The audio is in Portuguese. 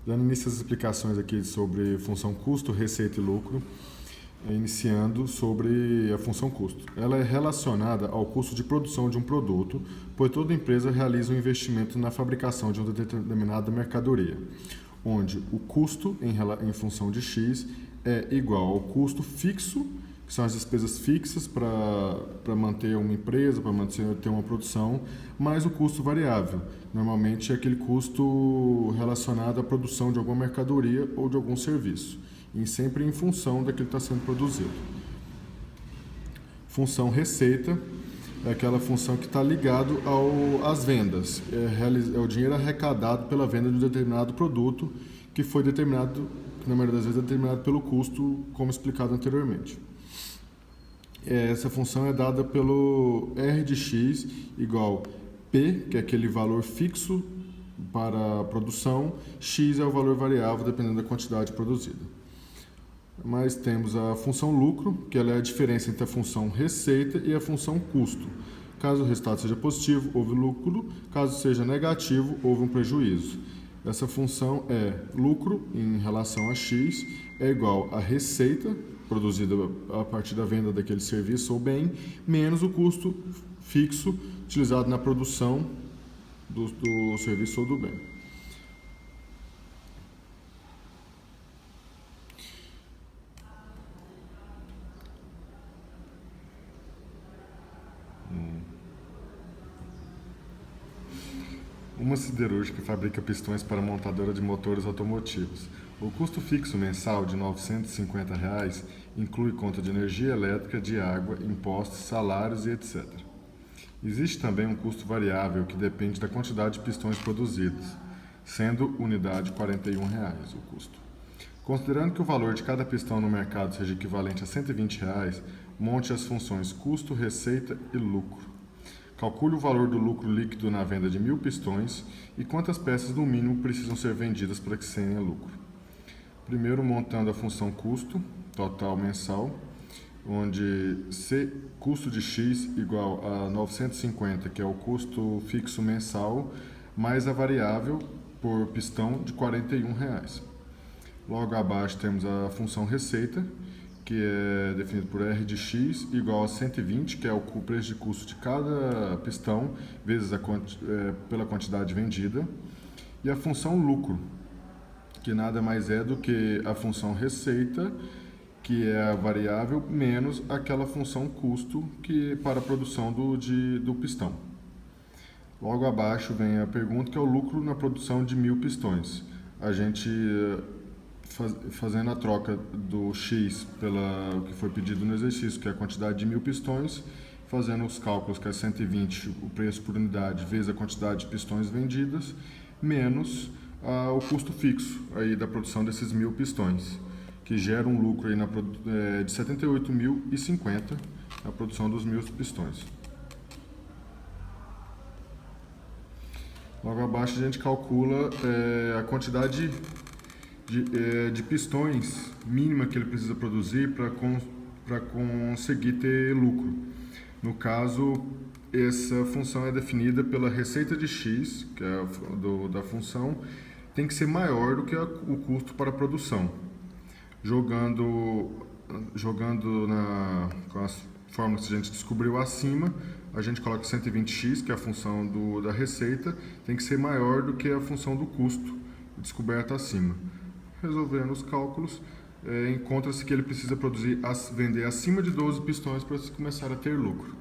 Dando início às explicações aqui sobre função custo, receita e lucro, iniciando sobre a função custo. Ela é relacionada ao custo de produção de um produto, pois toda empresa realiza um investimento na fabricação de uma determinada mercadoria, onde o custo em função de X é igual ao custo fixo, que são as despesas fixas para manter uma empresa, para manter uma produção, mais o custo variável. Normalmente é aquele custo relacionado à produção de alguma mercadoria ou de algum serviço, e sempre em função daquilo que está sendo produzido. Função receita é aquela função que está ligado às vendas. É o dinheiro arrecadado pela venda de um determinado produto que foi determinado, na maioria das vezes, determinado pelo custo, como explicado anteriormente. Essa função é dada pelo R de X igual P, que é aquele valor fixo para a produção, X é o valor variável dependendo da quantidade produzida. Mas temos a função lucro, que ela é a diferença entre a função receita e a função custo. Caso o resultado seja positivo, houve lucro, caso seja negativo, houve um prejuízo. Essa função é lucro em relação a X é igual a receita produzida a partir da venda daquele serviço ou bem, menos o custo fixo utilizado na produção do serviço ou do bem. Uma siderúrgica fabrica pistões para montadora de motores automotivos. O custo fixo mensal de R$ 950 inclui conta de energia elétrica, de água, impostos, salários e etc. Existe também um custo variável que depende da quantidade de pistões produzidos, sendo unidade R$ 41 o custo. Considerando que o valor de cada pistão no mercado seja equivalente a R$ 120, monte as funções custo, receita e lucro. Calcule o valor do lucro líquido na venda de 1.000 pistões e quantas peças no mínimo precisam ser vendidas para que se tenha lucro. Primeiro, montando a função custo, total mensal, onde custo de X igual a 950, que é o custo fixo mensal, mais a variável por pistão de R$ 41. Logo abaixo temos a função receita, que é definido por R de X igual a 120, que é o preço de custo de cada pistão, vezes pela quantidade vendida. E a função lucro, que nada mais é do que a função receita, que é a variável, menos aquela função custo que para a produção do pistão. Logo abaixo vem a pergunta, que é o lucro na produção de 1.000 pistões. A gente fazendo a troca do X pelo que foi pedido no exercício, que é a quantidade de 1.000 pistões, fazendo os cálculos, que é 120, o preço por unidade, vezes a quantidade de pistões vendidas, menos o custo fixo aí da produção desses 1.000 pistões, que gera um lucro aí de 78.050 na produção dos 1.000 pistões. Logo abaixo a gente calcula a quantidade de pistões mínima que ele precisa produzir para conseguir ter lucro. No caso, essa função é definida pela receita de X, que é da função, tem que ser maior do que o custo para a produção. Jogando com as fórmulas que a gente descobriu acima, a gente coloca 120x, que é a função da receita, tem que ser maior do que a função do custo descoberta acima. Resolvendo os cálculos, encontra-se que ele precisa vender acima de 12 pistões para começar a ter lucro.